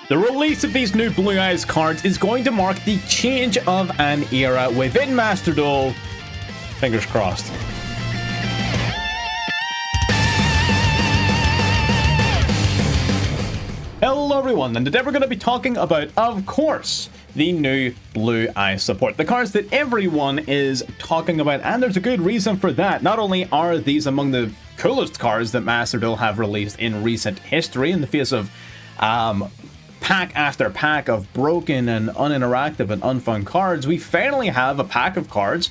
The release of these new Blue Eyes cards is going to mark the change of an era within Master Duel. Fingers crossed. Hello everyone, and today we're going to be talking about, of course, the new Blue Eyes support. The cards that everyone is talking about, and there's a good reason for that. Not only are these among the coolest cards that Master Duel have released in recent history in the face of pack after pack of broken and uninteractive and unfun cards, we finally have a pack of cards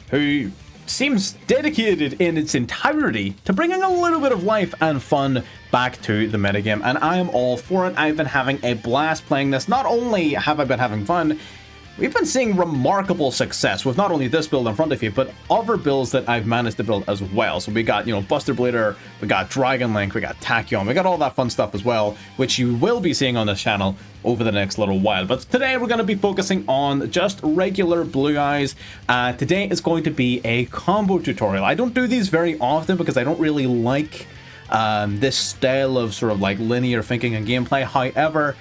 who seems dedicated in its entirety to bringing a little bit of life and fun back to the metagame, and I am all for it. I've been having a blast playing this. Not only have I been having fun, we've been seeing remarkable success with not only this build in front of you, but other builds that I've managed to build as well. So we got, Buster Blader, we got Dragon Link, we got Tachyon, we got all that fun stuff as well, which you will be seeing on this channel over the next little while. But today we're going to be focusing on just regular Blue Eyes. Today is going to be a combo tutorial. I don't do these very often because I don't really like this style of sort of like linear thinking and gameplay. However,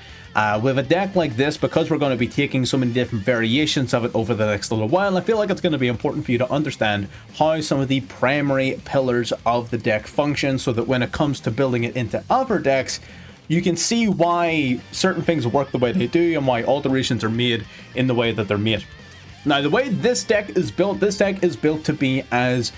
with a deck like this, because we're going to be taking so many different variations of it over the next little while, I feel like it's going to be important for you to understand how some of the primary pillars of the deck function, so that when it comes to building it into other decks, you can see why certain things work the way they do and why alterations are made in the way that they're made. Now, the way this deck is built to be as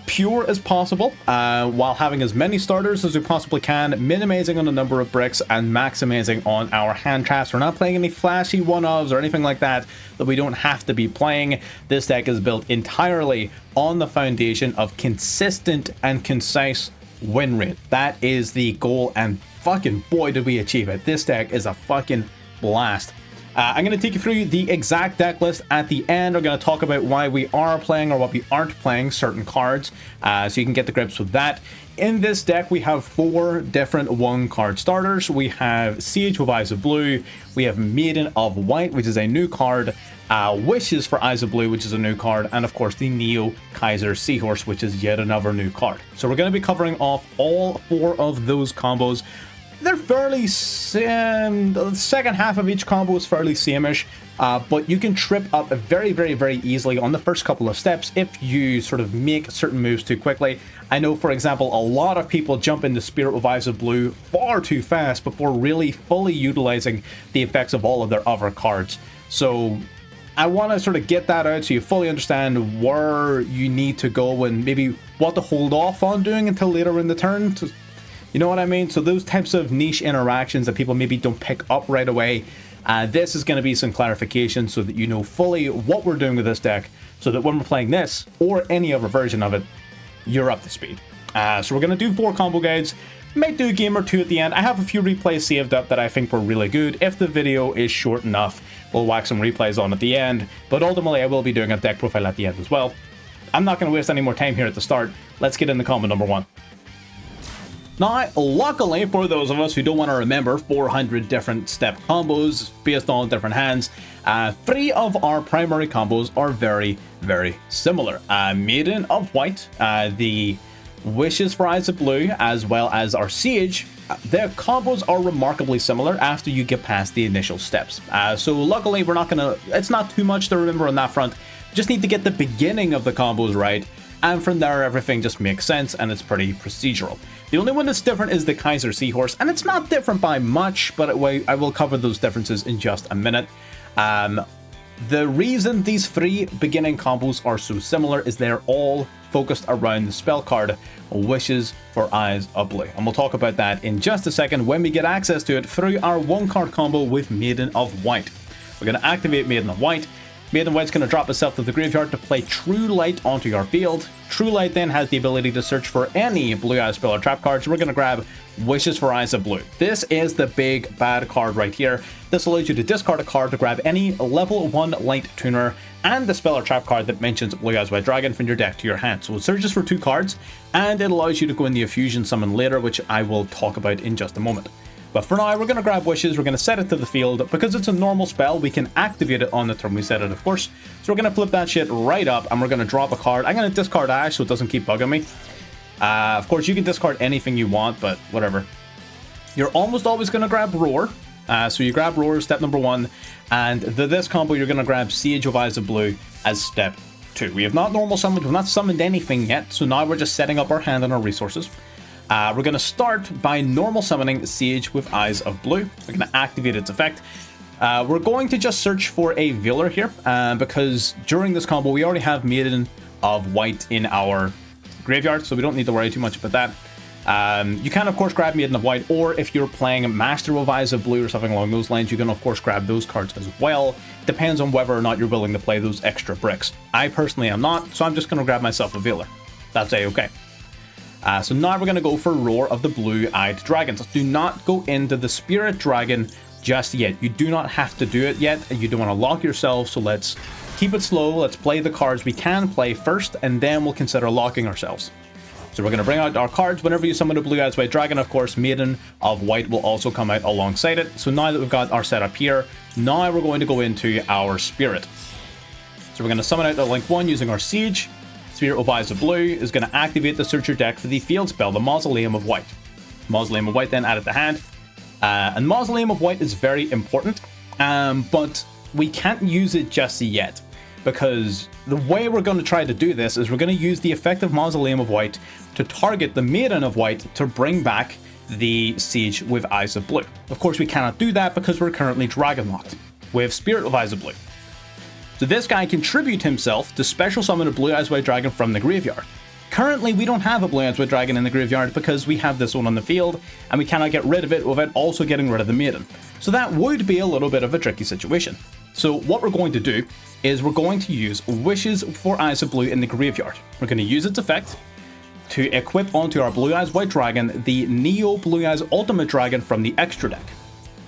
pure as possible, while having as many starters as we possibly can, minimizing on the number of bricks and maximizing on our hand traps. We're not playing any flashy one-ofs or anything like that we don't have to be playing. This deck is built entirely on the foundation of consistent and concise win rate. That is the goal, and fucking boy did we achieve it. This deck is a fucking blast. I'm going to take you through the exact deck list at the end. We're going to talk about why we are playing or what we aren't playing certain cards, so you can get the grips with that. In this deck, we have 4 different 1-card starters. We have Siege with Eyes of Blue, we have Maiden of White, which is a new card, Wishes for Eyes of Blue, which is a new card, and of course the Neo Kaiser Seahorse, which is yet another new card. So we're going to be covering off all 4 of those combos. They're fairly the second half of each combo is fairly same-ish, but you can trip up very, very, very easily on the first couple of steps if you sort of make certain moves too quickly. I know, for example, a lot of people jump into Spirit with Eyes of Blue far too fast before really fully utilizing the effects of all of their other cards. So I want to sort of get that out so you fully understand where you need to go and maybe what to hold off on doing until later in the turn. You know what I mean? So those types of niche interactions that people maybe don't pick up right away, this is going to be some clarification so that you know fully what we're doing with this deck, so that when we're playing this or any other version of it, you're up to speed. So we're going to do 4 combo guides, might do a game or 2 at the end. I have a few replays saved up that I think were really good. If the video is short enough, we'll whack some replays on at the end, but ultimately I will be doing a deck profile at the end as well. I'm not going to waste any more time here at the start. Let's get into combo number 1. Now, luckily for those of us who don't want to remember 400 different step combos based on different hands, 3 of our primary combos are very, very similar. Maiden of White, the Wishes for Eyes of Blue, as well as our Siege, their combos are remarkably similar after you get past the initial steps. So luckily it's not too much to remember on that front. Just need to get the beginning of the combos right, and from there everything just makes sense and it's pretty procedural. The only one that's different is the Kaiser Seahorse, and it's not different by much, but I will cover those differences in just a minute. The reason these 3 beginning combos are so similar is they're all focused around the spell card Wishes for Eyes of Blue, and we'll talk about that in just a second when we get access to it through our 1-card combo with Maiden of White. We're going to activate Maiden of White. Maiden White's going to drop itself to the graveyard to play True Light onto your field. True Light then has the ability to search for any Blue Eyes spell or trap cards. We're going to grab Wishes for Eyes of Blue. This is the big bad card right here. This allows you to discard a card to grab any level 1 Light Tuner and the spell or trap card that mentions Blue Eyes White Dragon from your deck to your hand. So it searches for 2 cards, and it allows you to go in the Effusion Summon later, which I will talk about in just a moment. But for now, we're going to grab Wishes, we're going to set it to the field. Because it's a normal spell, we can activate it on the turn we set it, of course. So we're going to flip that shit right up, and we're going to drop a card. I'm going to discard Ash so it doesn't keep bugging me. Of course, you can discard anything you want, but whatever. You're almost always going to grab Roar. So you grab Roar, step number 1, and this combo you're going to grab Siege of Eyes of Blue as step 2. We have not normal summoned, we've not summoned anything yet, so now we're just setting up our hand and our resources. We're going to start by normal summoning Siege with Eyes of Blue. We're going to activate its effect. We're going to just search for a Veiler here, because during this combo we already have Maiden of White in our graveyard, so we don't need to worry too much about that. You can of course grab Maiden of White, or if you're playing Master of Eyes of Blue or something along those lines, you can of course grab those cards as well. Depends on whether or not you're willing to play those extra bricks. I personally am not, so I'm just going to grab myself a Veiler. That's a-okay. So now we're going to go for Roar of the Blue-Eyed Dragons. Do not go into the Spirit Dragon just yet. You do not have to do it yet, and you don't want to lock yourself, so let's keep it slow. Let's play the cards we can play first, and then we'll consider locking ourselves. So we're going to bring out our cards. Whenever you summon a Blue-Eyes White Dragon, of course, Maiden of White will also come out alongside it. So now that we've got our setup here, now we're going to go into our Spirit. So we're going to summon out the Link 1 using our Siege. Spirit of Eyes of Blue is going to activate the Searcher deck for the field spell, the Mausoleum of White. Mausoleum of White then added to hand. And Mausoleum of White is very important, but we can't use it just yet, because the way we're going to try to do this is we're going to use the effect of Mausoleum of White to target the Maiden of White to bring back the Siege with Eyes of Blue. Of course, we cannot do that because we're currently Dragon Locked with Spirit of Eyes of Blue. So this guy can tribute himself to special summon a Blue-Eyes White Dragon from the graveyard. Currently, we don't have a Blue-Eyes White Dragon in the graveyard because we have this one on the field, and we cannot get rid of it without also getting rid of the Maiden. So that would be a little bit of a tricky situation. So what we're going to do is we're going to use Wishes for Eyes of Blue in the graveyard. We're going to use its effect to equip onto our Blue-Eyes White Dragon the Neo Blue-Eyes Ultimate Dragon from the extra deck.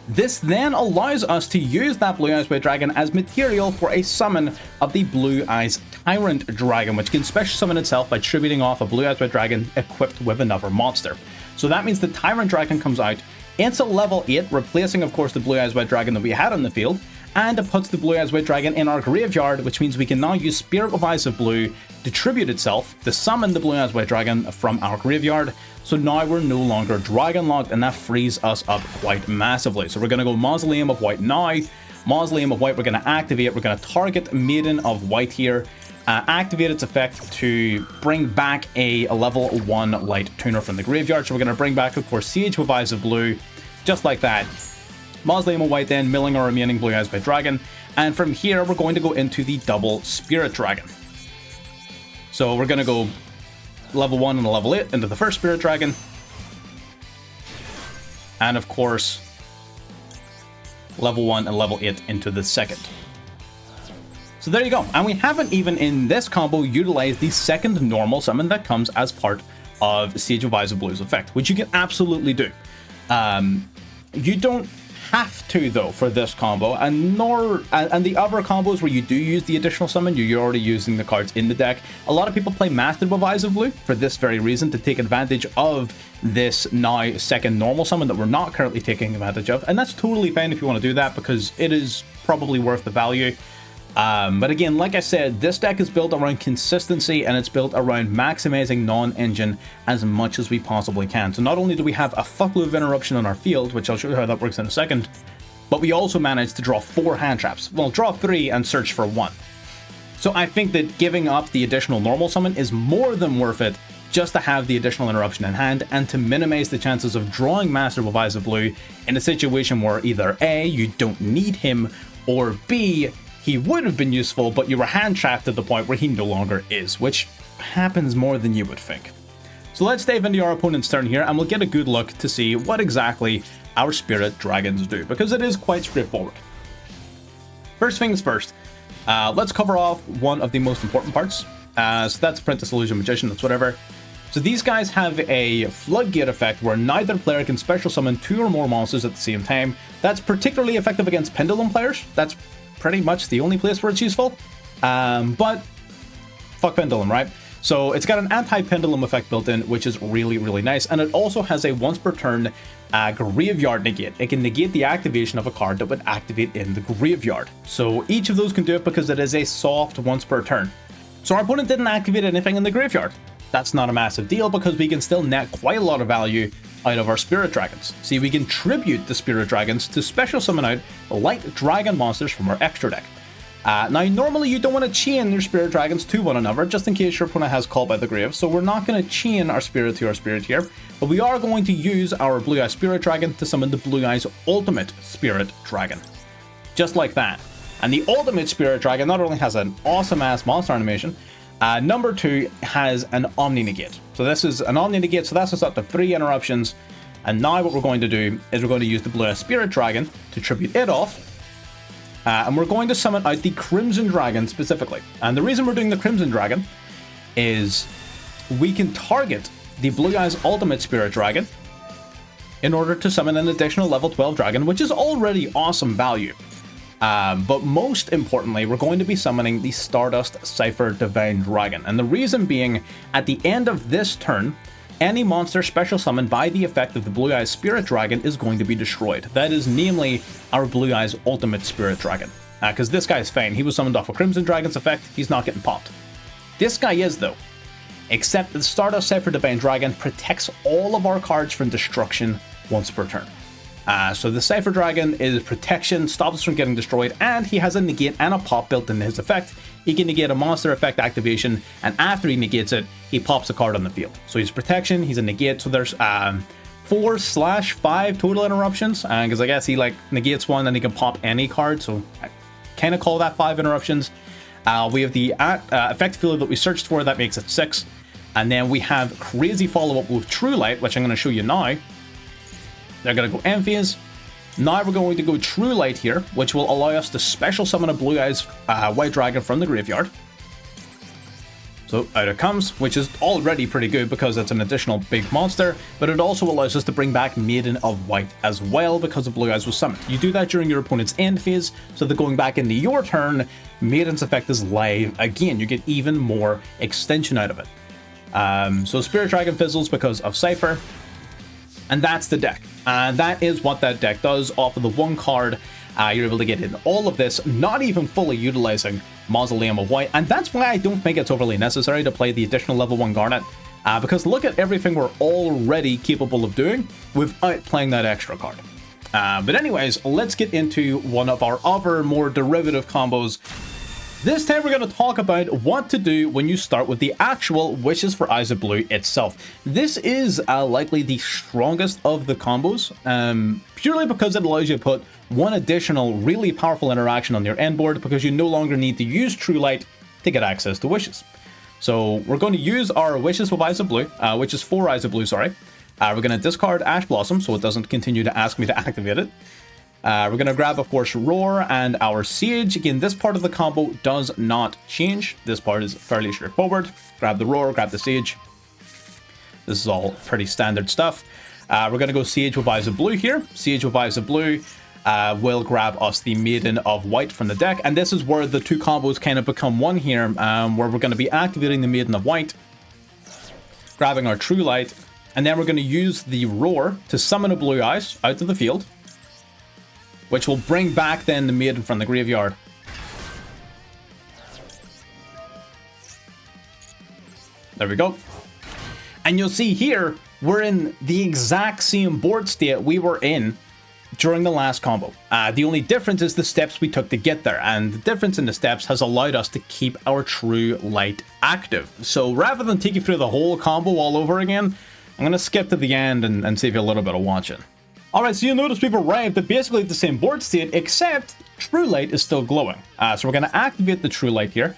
This then allows us to use that Blue-Eyes White Dragon as material for a summon of the Blue-Eyes Tyrant Dragon, which can special summon itself by tributing off a Blue-Eyes White Dragon equipped with another monster. So that means the Tyrant Dragon comes out, into level 8, replacing of course the Blue-Eyes White Dragon that we had on the field, and it puts the Blue-Eyes White Dragon in our graveyard, which means we can now use Spirit of Eyes of Blue to tribute itself to summon the Blue-Eyes White Dragon from our graveyard. So now we're no longer Dragon Locked, and that frees us up quite massively. So we're going to go Mausoleum of White now. Mausoleum of White we're going to activate. We're going to target Maiden of White here. Activate its effect to bring back a level 1 light tuner from the graveyard. So we're going to bring back, of course, Siege with Eyes of Blue, just like that. Mausoleum of White then milling our remaining Blue-Eyes White Dragon, and from here we're going to go into the double Spirit Dragon. So we're going to go level 1 and a level 8 into the first Spirit Dragon, and of course level 1 and level 8 into the second. So there you go, and we haven't even in this combo utilized the second normal summon that comes as part of Siege of Eyes of Blue's effect, which you can absolutely do. You don't have to though for this combo, and the other combos where you do use the additional summon, you're already using the cards in the deck. A lot of people play Master of Eyes of Blue for this very reason, to take advantage of this now second normal summon that we're not currently taking advantage of, and that's totally fine if you want to do that because it is probably worth the value. But again, like I said, this deck is built around consistency, and it's built around maximizing non-engine as much as we possibly can. So not only do we have a fuckload of interruption on our field, which I'll show you how that works in a second, but we also managed to draw 4 hand traps. Well, draw 3 and search for 1. So I think that giving up the additional normal summon is more than worth it, just to have the additional interruption in hand and to minimize the chances of drawing Master of Eyes of Blue in a situation where either A, you don't need him, or B, he would have been useful, but you were hand trapped to the point where he no longer is, which happens more than you would think. So let's dive into our opponent's turn here, and we'll get a good look to see what exactly our Spirit Dragons do, because it is quite straightforward. First things first, let's cover off one of the most important parts. So that's Apprentice Illusion Magician, that's whatever. So these guys have a Floodgate effect where neither player can special summon 2 or more monsters at the same time. That's particularly effective against Pendulum players. That's pretty much the only place where it's useful, but fuck Pendulum, right? So it's got an anti-Pendulum effect built in, which is really, really nice, and it also has a once per turn graveyard negate. It can negate the activation of a card that would activate in the graveyard. So each of those can do it because it is a soft once per turn. So our opponent didn't activate anything in the graveyard. That's not a massive deal because we can still net quite a lot of value out of our Spirit Dragons. See, we can tribute the Spirit Dragons to special summon out light dragon monsters from our extra deck. Now, normally you don't want to chain your Spirit Dragons to one another, just in case your opponent has Called by the Grave, so we're not going to chain our Spirit to our Spirit here, but we are going to use our Blue Eyes Spirit Dragon to summon the Blue Eyes Ultimate Spirit Dragon. Just like that. And the Ultimate Spirit Dragon not only has an awesome-ass monster animation, number 2 has an Omni Negate. So this is an Omni Negate, so that's just up to 3 interruptions, and now what we're going to do is we're going to use the Blue Eyes Spirit Dragon to tribute it off, and we're going to summon out the Crimson Dragon specifically. And the reason we're doing the Crimson Dragon is we can target the Blue Eyes Ultimate Spirit Dragon in order to summon an additional level 12 dragon, which is already awesome value. But most importantly, we're going to be summoning the Stardust Cypher Divine Dragon. And the reason being, at the end of this turn, any monster special summoned by the effect of the Blue Eyes Spirit Dragon is going to be destroyed. That is namely our Blue Eyes Ultimate Spirit Dragon. Because this guy is fine. He was summoned off a Crimson Dragon's effect. He's not getting popped. This guy is, though. Except the Stardust Cypher Divine Dragon protects all of our cards from destruction once per turn. So the Cypher Dragon is protection, stops us from getting destroyed, and he has a negate and a pop built into his effect. He can negate a monster effect activation, and after he negates it, he pops a card on the field. So he's protection, he's a negate, so there's 4/5 total interruptions, because I guess he like negates one and he can pop any card, so I kind of call that 5 interruptions. We have the effect field that we searched for, that makes it 6. And then we have crazy follow-up with True Light, which I'm going to show you now. They're going to go Amphias. Now we're going to go True Light here, which will allow us to special summon a Blue Eyes White Dragon from the graveyard. So out it comes, which is already pretty good because it's an additional big monster, but it also allows us to bring back Maiden of White as well because the Blue Eyes was summoned. You do that during your opponent's end phase, so that going back into your turn, Maiden's effect is live again. You get even more extension out of it. So Spirit Dragon fizzles because of Cypher, and that's the deck. That is what that deck does. Off of the one card, you're able to get in all of this, not even fully utilizing Mausoleum of White, and that's why I don't think it's overly necessary to play the additional level 1 Garnet, because look at everything we're already capable of doing without playing that extra card. But anyways, let's get into one of our other more derivative combos. This time we're going to talk about what to do when you start with the actual Wishes for Eyes of Blue itself. This is likely the strongest of the combos, purely because it allows you to put one additional really powerful interaction on your end board, because you no longer need to use True Light to get access to Wishes. So we're going to use our Wishes with Eyes of Blue, which is 4 Eyes of Blue, sorry. We're going to discard Ash Blossom so it doesn't continue to ask me to activate it. We're going to grab, of course, Roar and our Sage. Again, this part of the combo does not change. This part is fairly straightforward. Grab the Roar, grab the Sage. This is all pretty standard stuff. We're going to go Sage with Eyes of Blue here. Sage with Eyes of Blue will grab us the Maiden of White from the deck. And this is where the two combos kind of become one here, where we're going to be activating the Maiden of White, grabbing our True Light, and then we're going to use the Roar to summon a Blue Eyes out of the field, which will bring back then the Maiden from the graveyard. There we go. And you'll see here, we're in the exact same board state we were in during the last combo. The only difference is the steps we took to get there, and the difference in the steps has allowed us to keep our True Light active. So rather than take you through the whole combo all over again, I'm going to skip to the end and save you a little bit of watching. Alright, so you'll notice we've arrived at basically the same board state, except True Light is still glowing. So we're going to activate the True Light here.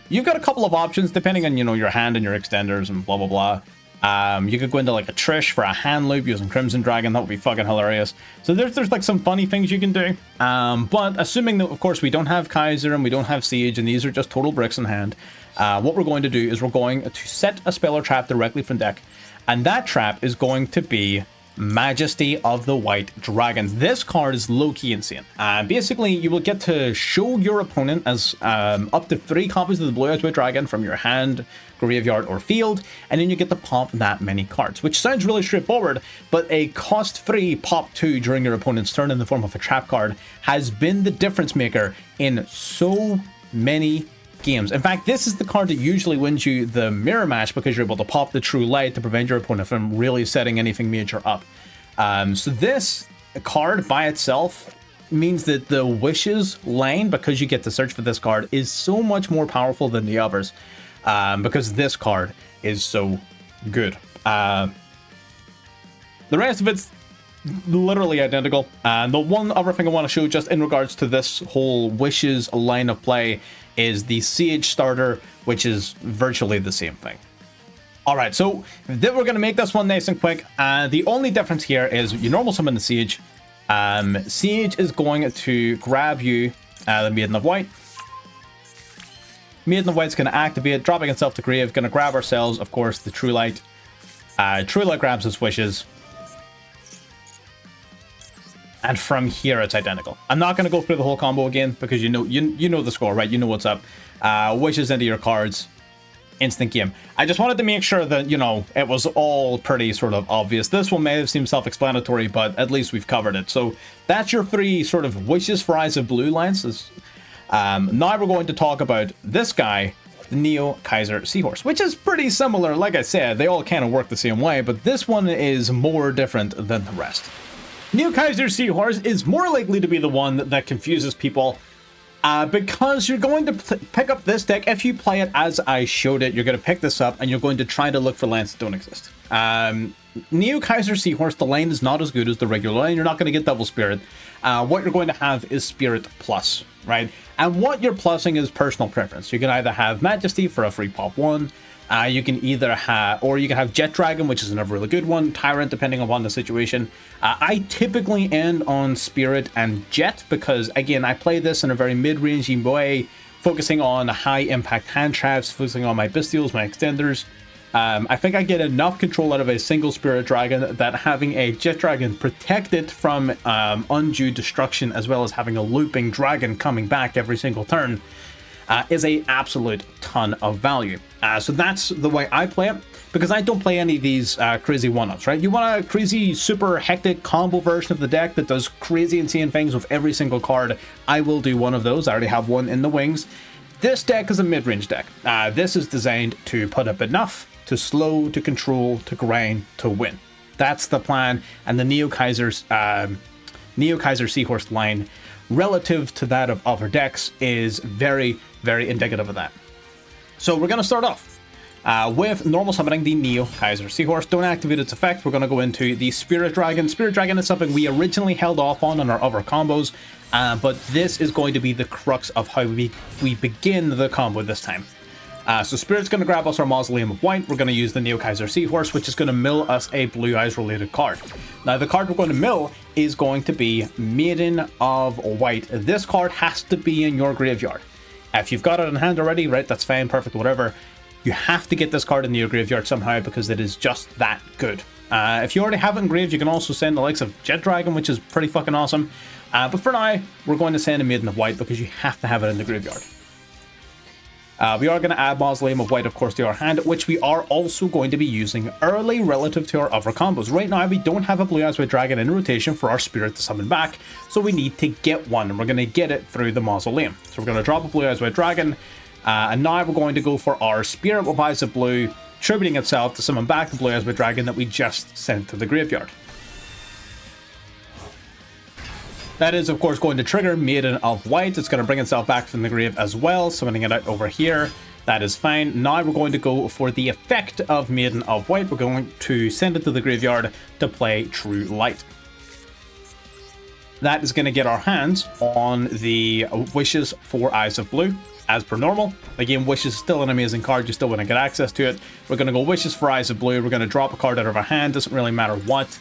You've got a couple of options depending on, your hand and your extenders and blah, blah, blah. You could go into like a Trish for a hand loop using Crimson Dragon. That would be fucking hilarious. So there's like some funny things you can do. But assuming that, of course, we don't have Kaiser and we don't have Siege, and these are just total bricks in hand, what we're going to do is we're going to set a spell or trap directly from deck. And that trap is going to be Majesty of the White Dragons. This card is low-key insane. Basically, you will get to show your opponent as up to 3 copies of the Blue Eyes White Dragon from your hand, graveyard, or field, and then you get to pop that many cards, which sounds really straightforward, but a cost-free pop 2 during your opponent's turn in the form of a trap card has been the difference maker in so many games. In fact, this is the card that usually wins you the mirror match because you're able to pop the True Light to prevent your opponent from really setting anything major up. So this card by itself means that the Wishes line, because you get to search for this card, is so much more powerful than the others, because this card is so good. The rest of it's literally identical. And the one other thing I want to show just in regards to this whole Wishes line of play is the Sage starter, which is virtually the same thing. All right, so then we're going to make this one nice and quick. The only difference here is you normal summon the Sage. Sage is going to grab you, the Maiden of White. Maiden of White's going to activate, dropping itself to grave, going to grab ourselves, of course, the True Light. True Light grabs his Wishes. And from here, it's identical. I'm not going to go through the whole combo again because you know the score, right? You know what's up. Wishes into your cards. Instant game. I just wanted to make sure that, you know, it was all pretty sort of obvious. This one may have seemed self-explanatory, but at least we've covered it. So that's your three sort of Wishes for Eyes of Blue lines. Now we're going to talk about this guy, the Neo Kaiser Seahorse, which is pretty similar. Like I said, they all kind of work the same way, but this one is more different than the rest. Neo Kaiser Seahorse is more likely to be the one that confuses people, because you're going to pick up this deck. If you play it as I showed it, you're going to pick this up and you're going to try to look for lands that don't exist. Neo Kaiser Seahorse, the line is not as good as the regular line. You're not going to get Double Spirit. What you're going to have is Spirit Plus, right? And what you're plussing is personal preference. You can either have Majesty for a free pop 1. You can either have, or you can have Jet Dragon, which is another really good one, Tyrant, depending upon the situation. I typically end on Spirit and Jet because, again, I play this in a very mid-rangey way, focusing on high impact hand traps, focusing on my Bestials, my extenders. I think I get enough control out of a single Spirit Dragon that having a Jet Dragon protect it from undue destruction, as well as having a looping dragon coming back every single turn, is a absolute ton of value. So that's the way I play it, because I don't play any of these crazy one-ups, right? You want a crazy, super hectic combo version of the deck that does crazy, insane things with every single card. I will do one of those. I already have one in the wings. This deck is a mid-range deck. This is designed to put up enough to slow, to control, to grind, to win. That's the plan, and the Neo Kaiser Seahorse line, relative to that of other decks, is very, very indicative of that. So we're going to start off with normal summoning the Neo Kaiser Seahorse. Don't activate its effect. We're going to go into the Spirit Dragon. Spirit Dragon is something we originally held off on our other combos, but this is going to be the crux of how we begin the combo this time. So Spirit's going to grab us our Mausoleum of White. We're going to use the Neo Kaiser Seahorse, which is going to mill us a Blue Eyes related card. Now the card we're going to mill is going to be Maiden of White. This card has to be in your graveyard. If you've got it in hand already, right, that's fine, perfect, whatever. You have to get this card in your graveyard somehow because it is just that good. If you already have it engraved, you can also send the likes of Jet Dragon, which is pretty fucking awesome. But for now, we're going to send a Maiden of White because you have to have it in the graveyard. We are going to add Mausoleum of White, of course, to our hand, which we are also going to be using early relative to our other combos. Right now, we don't have a Blue Eyes White Dragon in rotation for our Spirit to summon back, so we need to get one, and we're going to get it through the Mausoleum. So we're going to drop a Blue Eyes White Dragon, and now we're going to go for our Spirit of Eyes of Blue, tributing itself to summon back the Blue Eyes White Dragon that we just sent to the graveyard. That is, of course, going to trigger Maiden of White. It's going to bring itself back from the grave as well, summoning it out over here. That is fine. Now we're going to go for the effect of Maiden of White. We're going to send it to the graveyard to play True Light. That is going to get our hands on the Wishes for Eyes of Blue, as per normal. Again, Wishes is still an amazing card. You still want to get access to it. We're going to go Wishes for Eyes of Blue. We're going to drop a card out of our hand. Doesn't really matter what.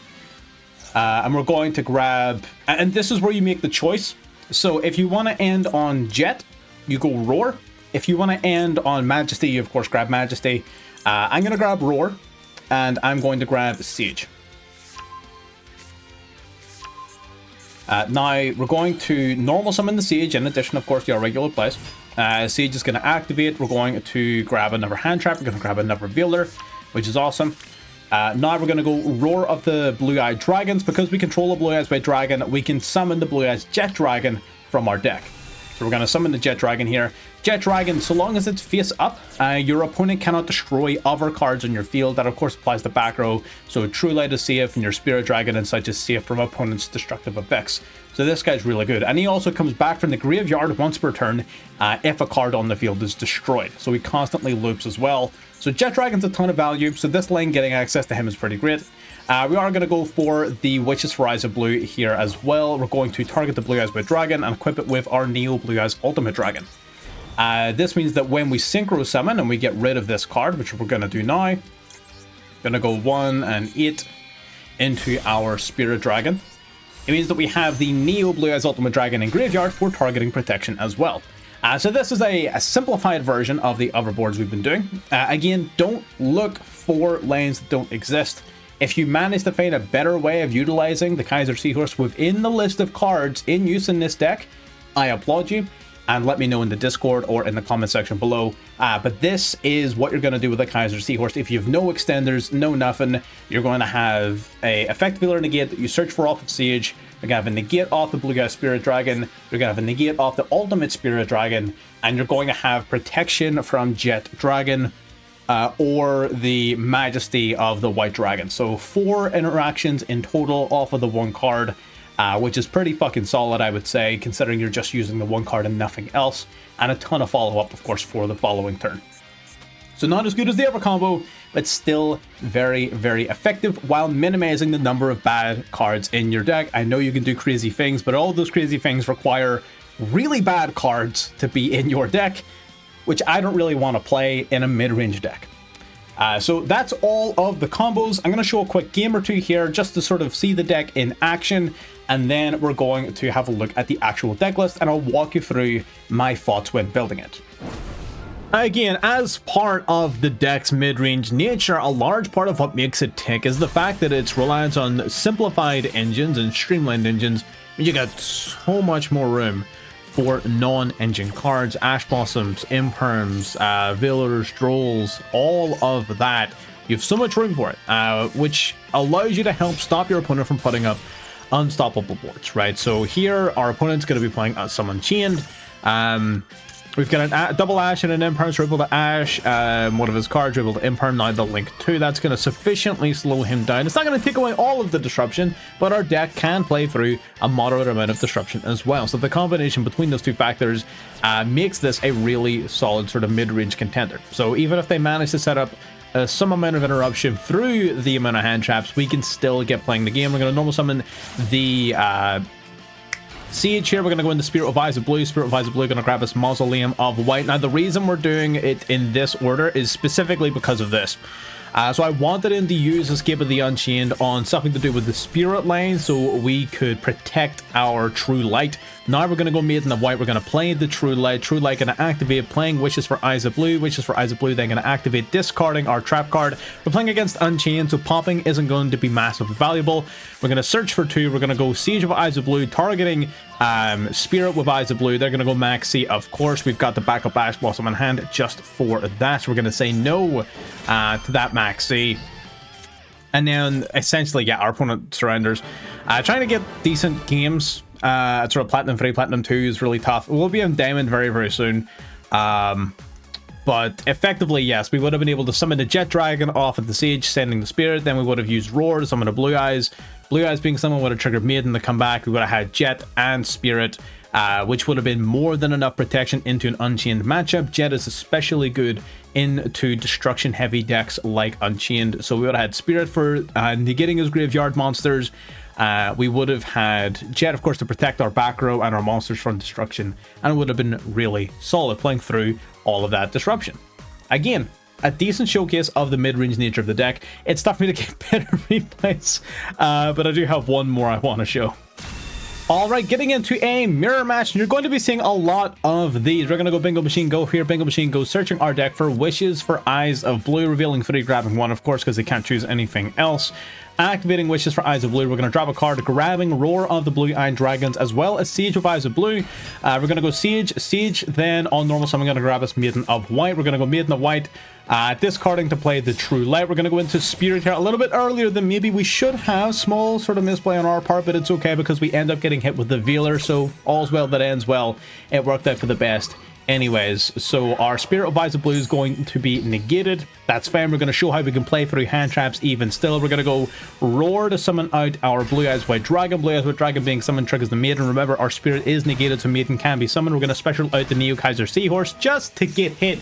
And we're going to grab, and this is where you make the choice. So if you want to end on Jet, you go Roar. If you want to end on Majesty, you of course grab Majesty. I'm going to grab Roar, and I'm going to grab Sage. Now we're going to normal summon the Sage, in addition, of course, to our regular plays. Sage is going to activate. We're going to grab another hand trap. We're going to grab another Veiler, which is awesome. Now we're going to go Roar of the Blue-Eyed Dragons. Because we control a Blue-Eyed White Dragon, we can summon the Blue-Eyed Jet Dragon from our deck. So we're going to summon the Jet Dragon here. Jet Dragon, so long as it's face up, your opponent cannot destroy other cards on your field. That, of course, applies to back row. So True Light is safe, and your Spirit Dragon and such is safe from opponent's destructive effects. So this guy's really good. And he also comes back from the graveyard once per turn if a card on the field is destroyed. So he constantly loops as well. So Jet Dragon's a ton of value. So this lane, getting access to him is pretty great. We are going to go for the Wishes for Eyes of Blue here as well. We're going to target the Blue Eyes White Dragon and equip it with our Neo Blue Eyes Ultimate Dragon. This means that when we Synchro Summon and we get rid of this card, which we're going to do now, going to go 1 and 8 into our Spirit Dragon. It means that we have the Neo Blue Eyes Ultimate Dragon in graveyard for targeting protection as well. So this is a simplified version of the other boards we've been doing. Again, don't look for lanes that don't exist. If you manage to find a better way of utilizing the Kaiser Seahorse within the list of cards in use in this deck, I applaud you, and let me know in the Discord or in the comment section below. But this is what you're going to do with the Kaiser Seahorse. If you have no extenders, no nothing, you're going to have a effective healer negate that you search for off of Siege. You're going to have a negate off the Blue Eyes Spirit Dragon. You're going to have a negate off the Ultimate Spirit Dragon. And you're going to have protection from Jet Dragon. Or the Majesty of the White Dragon. So 4 interactions in total off of the 1 card, which is pretty fucking solid, I would say, considering you're just using the 1 card and nothing else, and a ton of follow-up, of course, for the following turn. So not as good as the other combo, but still very, very effective while minimizing the number of bad cards in your deck. I know you can do crazy things, but all those crazy things require really bad cards to be in your deck, which I don't really want to play in a mid-range deck. So that's all of the combos. I'm going to show a quick game or two here just to sort of see the deck in action, and then we're going to have a look at the actual deck list, and I'll walk you through my thoughts when building it. Again, as part of the deck's mid-range nature, a large part of what makes it tick is the fact that its reliance on simplified engines and streamlined engines. You got so much more room for non-engine cards, Ash Blossoms, Imperms, Veilers, Drolls, all of that. You have so much room for it, which allows you to help stop your opponent from putting up unstoppable boards, right? So here, our opponent's going to be playing some Unchained. We've got a double Ash and an Imperm, dribble to Ash, one of his cards, dribble to Imperm, now the Link 2. That's going to sufficiently slow him down. It's not going to take away all of the disruption, but our deck can play through a moderate amount of disruption as well. So the combination between those two factors makes this a really solid sort of mid-range contender. So even if they manage to set up some amount of interruption through the amount of hand traps, we can still get playing the game. We're going to normal summon the Siege here. We're going to go into Spirit of Eyes of Blue. Spirit of Eyes of Blue going to grab us Mausoleum of White. Now, the reason we're doing it in this order is specifically because of this. So I wanted him to use Escape of the Unchained on something to do with the Spirit lane so we could protect our True Light. Now we're going to go Maiden of White. We're going to play the True Light. True Light going to activate, playing Wishes for Eyes of Blue. Wishes for Eyes of Blue then going to activate, discarding our trap card. We're playing against Unchained, so popping isn't going to be massively valuable. We're going to search for 2. We're going to go Siege of Eyes of Blue, targeting Spirit with Eyes of Blue. They're going to go Maxi. Of course, we've got the backup Ash Blossom in hand just for that. So we're going to say no to that Maxi. And then, essentially, yeah, our opponent surrenders. Trying to get decent games at sort of Platinum 3, Platinum 2 is really tough. We'll be in Diamond very, very soon. But effectively, yes, we would have been able to summon the Jet Dragon off of the Siege, sending the Spirit. Then we would have used Roar to summon the Blue Eyes. Blue Eyes being someone would have triggered Maiden to come back. We would have had Jet and Spirit, which would have been more than enough protection into an Unchained matchup. Jet is especially good into destruction-heavy decks like Unchained. So we would have had Spirit for negating his graveyard monsters. We would have had Jet, of course, to protect our back row and our monsters from destruction, and it would have been really solid playing through all of that disruption. Again, a decent showcase of the mid-range nature of the deck. It's tough for me to get better replays, but I do have one more I want to show. Alright, getting into a mirror match, and you're going to be seeing a lot of these. We're going to go Bingo Machine Go here. Bingo Machine Go, searching our deck for Wishes for Eyes of Blue, revealing 3, grabbing 1, of course, because they can't choose anything else. Activating Wishes for Eyes of Blue, we're going to drop a card, grabbing Roar of the Blue-Eyed Dragons, as well as Siege with Eyes of Blue. We're going to go Siege, then on normal summon, I'm going to grab us Maiden of White. We're going to go Maiden of White, discarding to play the True Light. We're going to go into Spirit here a little bit earlier than maybe we should have. Small sort of misplay on our part, but it's okay because we end up getting hit with the Veiler, so all's well that ends well. It worked out for the best. Anyways, so our Spirit of Eyes of Blue is going to be negated. That's fine. We're going to show how we can play through hand traps even still. We're going to go Roar to summon out our Blue Eyes White Dragon. Blue Eyes White Dragon being summoned triggers the Maiden. Remember, our Spirit is negated, so Maiden can be summoned. We're going to special out the Neo Kaiser Seahorse just to get hit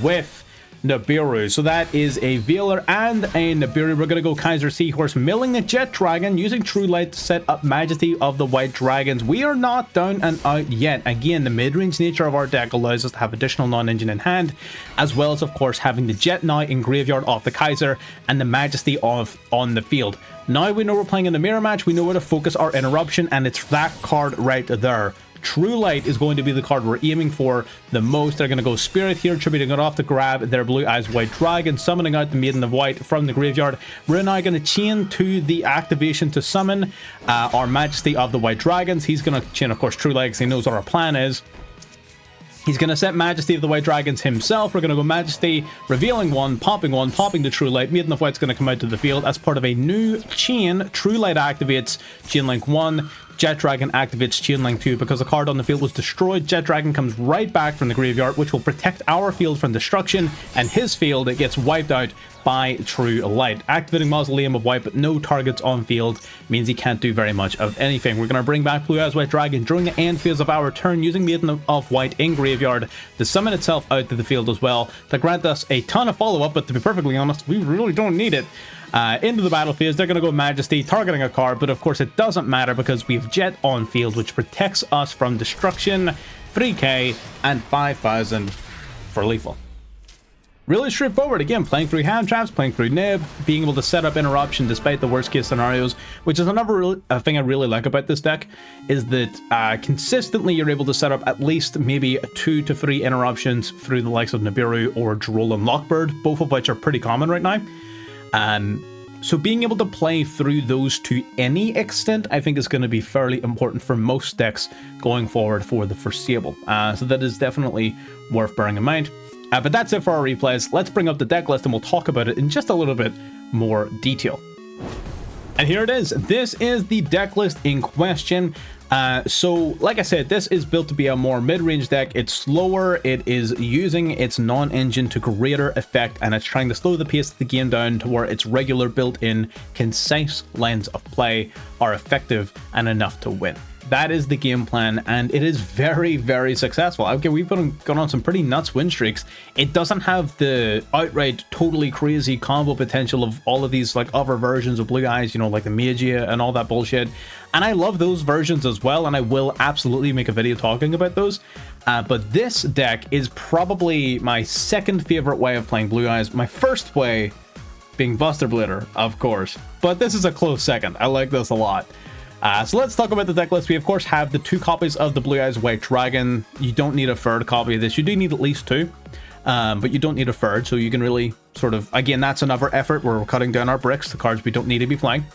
with Nibiru. So that is a Veiler and a Nibiru. We're going to go Kaiser Seahorse, milling the Jet Dragon, using True Light to set up Majesty of the White Dragons. We are not down and out yet. Again, the mid-range nature of our deck allows us to have additional non-engine in hand, as well as, of course, having the Jet now in graveyard off the Kaiser and the Majesty of on the field. Now we know we're playing in the mirror match. We know where to focus our interruption, and it's that card right there. True Light is going to be the card we're aiming for the most. They're going to go Spirit here, tributing it off to grab their Blue Eyes White Dragon, summoning out the Maiden of White from the graveyard. We're now going to chain to the activation to summon our Majesty of the White Dragons. He's going to chain, of course, True Light because he knows what our plan is. He's going to set Majesty of the White Dragons himself. We're going to go Majesty, revealing one, popping the True Light. Maiden of White's going to come out to the field as part of a new chain. True Light activates, chain link 1. Jet Dragon activates chain link 2. Because a card on the field was destroyed, Jet Dragon comes right back from the graveyard, which will protect our field from destruction, and his field, it gets wiped out by True Light. Activating Mausoleum of White, but no targets on field means he can't do very much of anything. We're going to bring back Blue Eyes White Dragon during the end phase of our turn, using Maiden of White in graveyard to summon itself out to the field as well, to grant us a ton of follow-up, but to be perfectly honest, we really don't need it. Into the battle phase, they're going to go Majesty, targeting a card, but of course it doesn't matter because we have Jet on field, which protects us from destruction, 3k, and 5,000 for lethal. Really straightforward. Again, playing through hand traps, playing through Nib, being able to set up interruption despite the worst case scenarios, which is another thing I really like about this deck, is that consistently you're able to set up at least maybe 2 to 3 interruptions through the likes of Nibiru or Droll and Lockbird, both of which are pretty common right now. So being able to play through those to any extent, I think is going to be fairly important for most decks going forward for the foreseeable. So that is definitely worth bearing in mind. But that's it for our replays. Let's bring up the deck list and we'll talk about it in just a little bit more detail. And here it is. This is the deck list in question. So, like I said, this is built to be a more mid-range deck. It's slower, it is using its non-engine to greater effect, and it's trying to slow the pace of the game down to where its regular built-in, concise lines of play are effective and enough to win. That is the game plan, and it is very, very successful. Okay, we've gone on some pretty nuts win streaks. It doesn't have the outright, totally crazy combo potential of all of these like other versions of Blue Eyes, you know, like the Magia and all that bullshit. And I love those versions as well, and I will absolutely make a video talking about those. But this deck is probably my second favorite way of playing Blue Eyes. My first way being Buster Blader, of course. But this is a close second. I like this a lot. So let's talk about the deck list. We, of course, have the 2 copies of the Blue Eyes White Dragon. You don't need a third copy of this. You do need at least 2, but you don't need a third. So you can really sort of, again, that's another effort where we're cutting down our bricks, the cards we don't need to be playing.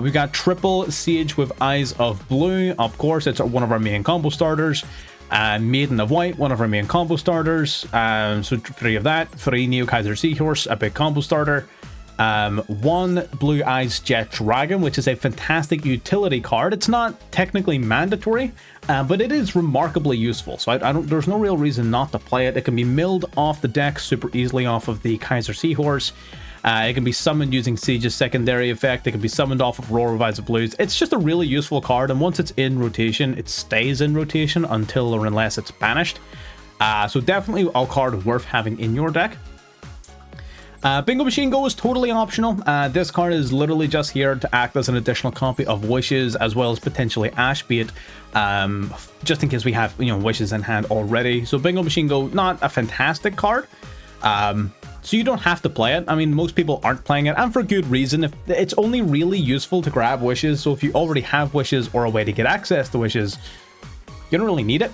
We've got triple Siege with Eyes of Blue. Of course, it's one of our main combo starters. Maiden of White, one of our main combo starters. So 3 of that. 3 Neo Kaiser Seahorse, a big combo starter. 1 Blue Eyes Jet Dragon, which is a fantastic utility card. It's not technically mandatory, but it is remarkably useful. So there's no real reason not to play it. It can be milled off the deck super easily off of the Kaiser Seahorse. It can be summoned using Siege's secondary effect. It can be summoned off of Roar of Eyes of Blues. It's just a really useful card, and once it's in rotation, it stays in rotation until or unless it's banished. So definitely a card worth having in your deck. Bingo Machine Go is totally optional. This card is literally just here to act as an additional copy of Wishes, as well as potentially Ashbait, just in case we have, Wishes in hand already. So Bingo Machine Go, not a fantastic card. So you don't have to play it. I mean, most people aren't playing it, and for good reason. If it's only really useful to grab Wishes, so if you already have Wishes or a way to get access to Wishes, you don't really need it.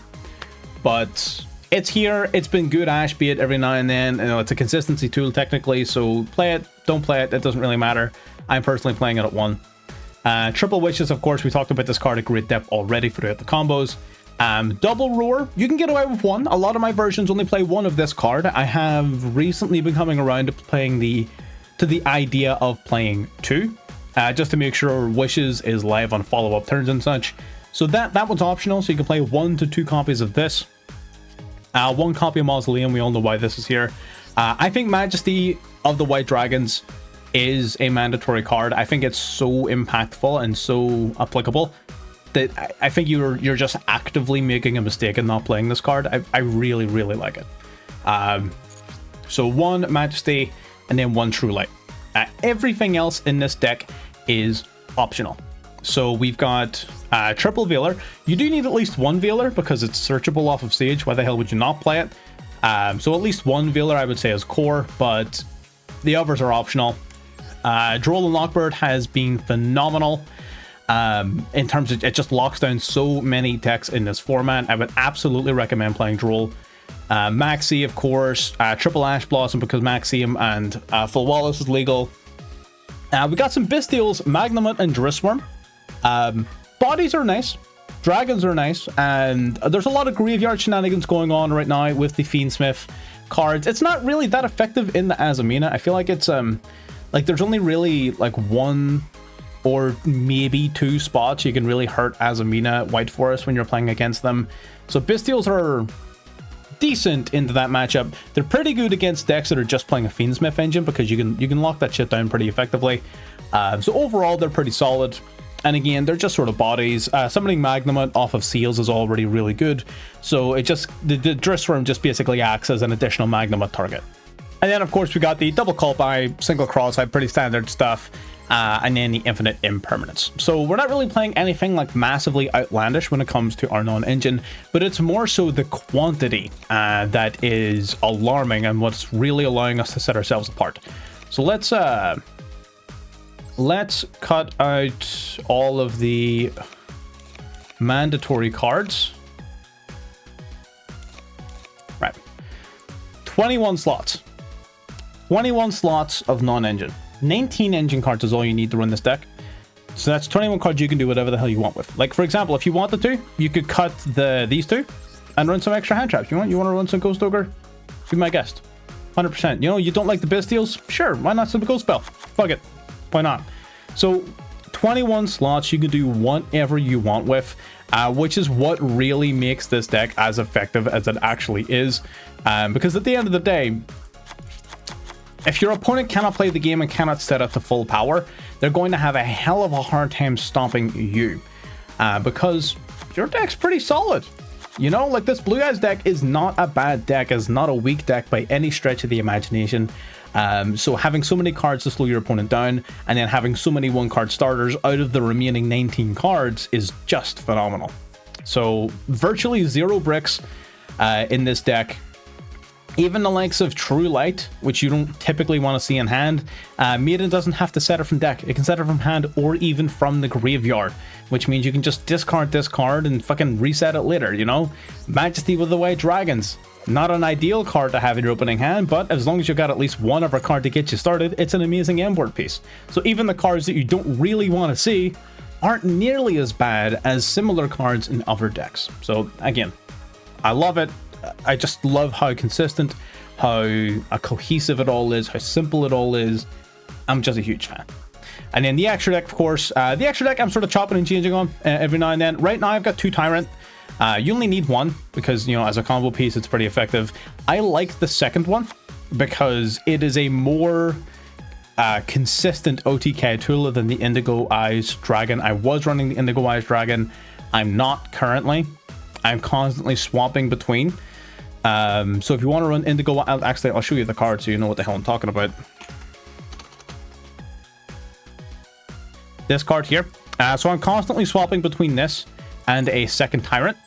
But it's here. It's been good Ashbait every now and then. It's a consistency tool technically, so play it, don't play it, it doesn't really matter. I'm personally playing it at 1. Triple Wishes, of course, we talked about this card at great depth already throughout the combos. Double Roar, you can get away with 1. A lot of my versions only play 1 of this card. I have recently been coming around to playing the idea of playing 2, just to make sure Wishes is live on follow-up turns and such. So that one's optional, so you can play 1 to 2 copies of this. 1 copy of Mausoleum, we all know why this is here. I think Majesty of the White Dragons is a mandatory card. I think it's so impactful and so applicable that I think you're just actively making a mistake in not playing this card. I really, really like it. So 1 Majesty and then 1 True Light. Everything else in this deck is optional. So we've got triple Veiler. You do need at least 1 Veiler because it's searchable off of Sage. Why the hell would you not play it? So at least 1 Veiler I would say is core, but the others are optional. Duel and Lockbird has been phenomenal in terms of it just locks down so many decks in this format. I would absolutely recommend playing Duel. Maxi, of course, Triple Ash Blossom because Maxium and Full Wallace is legal. We got some Bestials, Magnamut and Drissworm. Bodies are nice, dragons are nice, and there's a lot of graveyard shenanigans going on right now with the Fiendsmith cards. It's not really that effective in the Azamina. I feel like it's like there's only really like 1 or maybe 2 spots you can really hurt Azamina White Forest when you're playing against them. So Bestials are decent into that matchup. They're pretty good against decks that are just playing a Fiendsmith engine because you can lock that shit down pretty effectively. So overall they're pretty solid. And again, they're just sort of bodies. Summoning Magnamut off of Seals is already really good. So it just the Drissworm just basically acts as an additional Magnamut target. And then of course we got the double call by, single cross-eye, pretty standard stuff. And then the infinite impermanence. So we're not really playing anything like massively outlandish when it comes to our non-engine, but it's more so the quantity that is alarming and what's really allowing us to set ourselves apart. So let's cut out all of the mandatory cards. Right. 21 slots. 21 slots of non-engine. 19 engine cards is all you need to run this deck. So that's 21 cards you can do whatever the hell you want with. Like, for example, if you wanted to, you could cut these 2 and run some extra hand traps. You want to run some Ghost Ogre? Be my guest. 100%. You know, you don't like the Bestials? Sure, why not some Ghost Spell? Fuck it. Why not? So 21 slots you can do whatever you want with, which is what really makes this deck as effective as it actually is. Because at the end of the day, if your opponent cannot play the game and cannot set up to full power, they're going to have a hell of a hard time stopping you. Because your deck's pretty solid. You know, like this Blue Eyes deck is not a bad deck, it's not a weak deck by any stretch of the imagination. So having so many cards to slow your opponent down, and then having so many 1-card starters out of the remaining 19 cards is just phenomenal. So virtually 0 bricks in this deck. Even the likes of True Light, which you don't typically want to see in hand, Maiden doesn't have to set it from deck. It can set it from hand or even from the graveyard, which means you can just discard this card and fucking reset it later, you know? Majesty with the White Dragons. Not an ideal card to have in your opening hand, but as long as you've got at least 1 other card to get you started, it's an amazing end-board piece. So even the cards that you don't really want to see aren't nearly as bad as similar cards in other decks. So again, I love it. I just love how consistent, how cohesive it all is, how simple it all is. I'm just a huge fan. And then the extra deck, of course. The extra deck I'm sort of chopping and changing on every now and then. Right now I've got 2 Tyrant. You only need 1 because, you know, as a combo piece it's pretty effective. I like the second one because it is a more consistent OTK tool than the Indigo Eyes Dragon. I was running the Indigo Eyes Dragon. I'm not currently. I'm constantly swapping between. So if you want to run Indigo, I'll show you the card so you know what the hell I'm talking about. This card here. So I'm constantly swapping between this and a second Tyrant.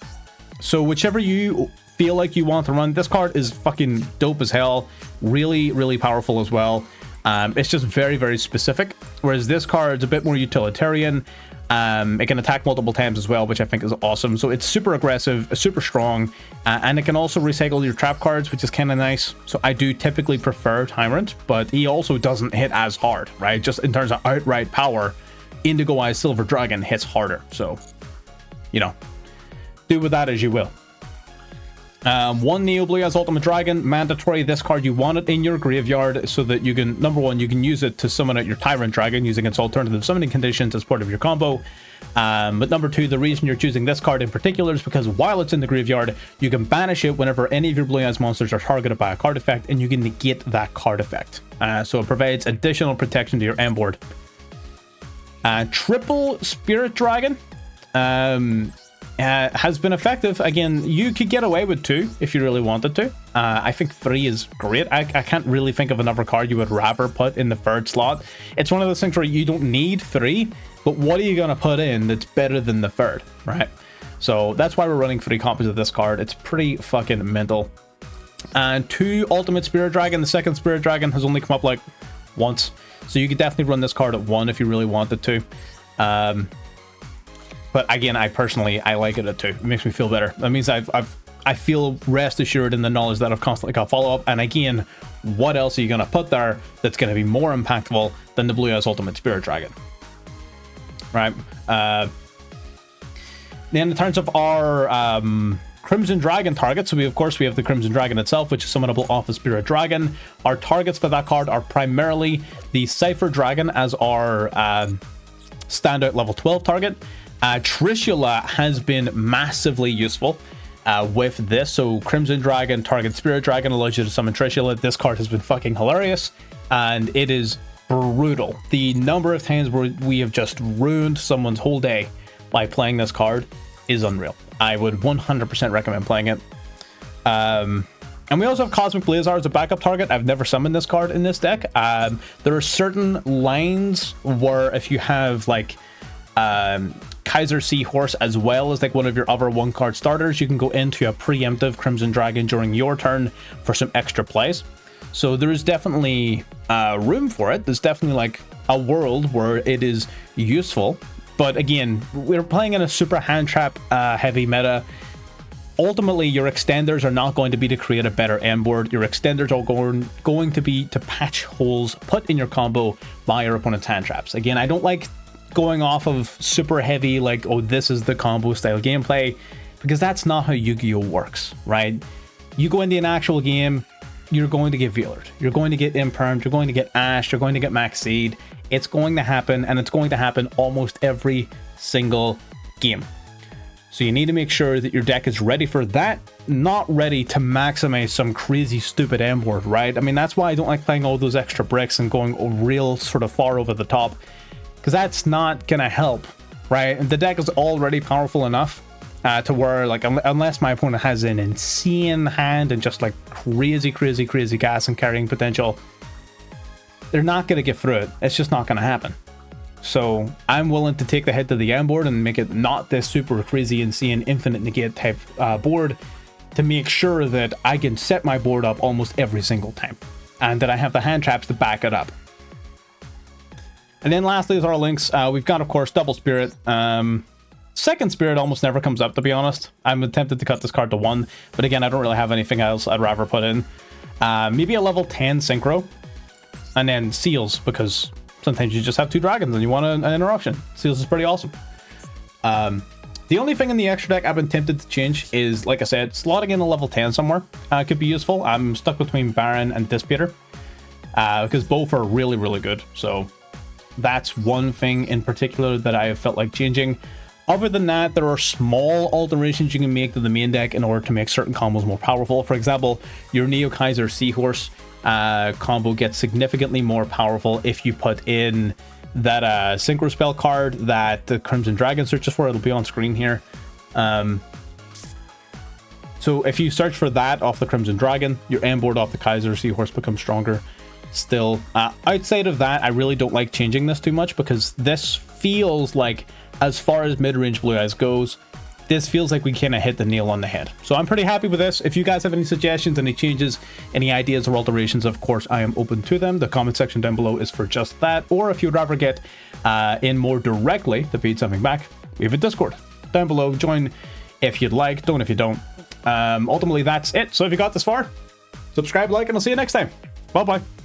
So whichever you feel like you want to run, this card is fucking dope as hell. Really, really powerful as well. It's just very, very specific. Whereas this card is a bit more utilitarian. It can attack multiple times as well, which I think is awesome. So it's super aggressive, super strong, and it can also recycle your trap cards, which is kind of nice. So I do typically prefer Tyrant, but he also doesn't hit as hard, right? Just in terms of outright power, Indigo Eyes Silver Dragon hits harder. So, you know, do with that as you will. One Neo Blue Eyes Ultimate Dragon, mandatory. This card, you want it in your graveyard so that you can, number one, you can use it to summon out your Tyrant Dragon using its alternative summoning conditions as part of your combo. But number two, the reason you're choosing this card in particular is because while it's in the graveyard, you can banish it whenever any of your Blue Eyes monsters are targeted by a card effect, and you can negate that card effect. So it provides additional protection to your end board. Triple Spirit Dragon. Has been effective. Again, you could get away with 2 if you really wanted to. I think 3 is great. I can't really think of another card you would rather put in the 3rd slot. It's one of those things where you don't need 3, but what are you going to put in that's better than the 3rd, right? So that's why we're running 3 copies of this card. It's pretty fucking mental. And 2 Ultimate Spirit Dragon. The 2nd Spirit Dragon has only come up like once, so you could definitely run this card at 1 if you really wanted to. But again, I like it at 2. It makes me feel better. That means I feel rest assured in the knowledge that I've constantly got follow-up. And again, what else are you going to put there that's going to be more impactful than the Blue Eyes Ultimate Spirit Dragon? Right. Then in terms of our Crimson Dragon targets, so we have the Crimson Dragon itself, which is summonable off the Spirit Dragon. Our targets for that card are primarily the Cypher Dragon as our standout level 12 target. Trishula has been massively useful with this. So Crimson Dragon, target Spirit Dragon allows you to summon Trishula. This card has been fucking hilarious, and it is brutal. The number of times where we have just ruined someone's whole day by playing this card is unreal. I would 100% recommend playing it. And we also have Cosmic Blazar as a backup target. I've never summoned this card in this deck. There are certain lines where if you have like Kaiser Seahorse as well as like one of your other 1-card starters, you can go into a preemptive Crimson Dragon during your turn for some extra plays. So there's definitely room for it. There's definitely like a world where it is useful. But again, we're playing in a super hand trap heavy meta. Ultimately, your extenders are not going to be to create a better end board. Your extenders are going to be to patch holes put in your combo by your opponent's hand traps. Again, I don't like going off of super heavy, like, oh, this is the combo style gameplay, because that's not how Yu-Gi-Oh works, right? You go into an actual game, you're going to get Veiled, you're going to get Impermed, you're going to get Ash, you're going to get Max Seed. It's going to happen, and it's going to happen almost every single game. So you need to make sure that your deck is ready for that, not ready to maximize some crazy stupid end board, right? I mean, that's why I don't like playing all those extra bricks and going real sort of far over the top, because that's not gonna help, right? And the deck is already powerful enough to where, like, unless my opponent has an insane hand and just like crazy gas and carrying potential, they're not gonna get through it. It's just not gonna happen. So I'm willing to take the hit to the end board and make it not this super crazy insane infinite negate type board to make sure that I can set my board up almost every single time, and that I have the hand traps to back it up. And then lastly is our links. We've got, of course, Double Spirit. Second Spirit almost never comes up, to be honest. I'm tempted to cut this card to 1, but again, I don't really have anything else I'd rather put in. Maybe a level 10 Synchro, and then Seals, because sometimes you just have 2 dragons and you want an interruption. Seals is pretty awesome. The only thing in the extra deck I've been tempted to change is, like I said, slotting in a level 10 somewhere could be useful. I'm stuck between Baron and Disputer, because both are really good. So that's one thing in particular that I have felt like changing. Other than that, there are small alterations you can make to the main deck in order to make certain combos more powerful. For example, your Neo Kaiser Seahorse combo gets significantly more powerful if you put in that Synchro Spell card that the Crimson Dragon searches for. It'll be on screen here. So if you search for that off the Crimson Dragon, your end board off the Kaiser Seahorse becomes stronger. Still, outside of that, I really don't like changing this too much, because this feels like, as far as mid-range Blue Eyes goes, this feels like we kind of hit the nail on the head. So I'm pretty happy with this. If you guys have any suggestions, any changes, any ideas or alterations, of course, I am open to them. The comment section down below is for just that. Or if you'd rather get in more directly to feed something back, we have a Discord down below. Join if you'd like, don't if you don't. Ultimately, that's it. So if you got this far, subscribe, like, and I'll see you next time. Bye-bye.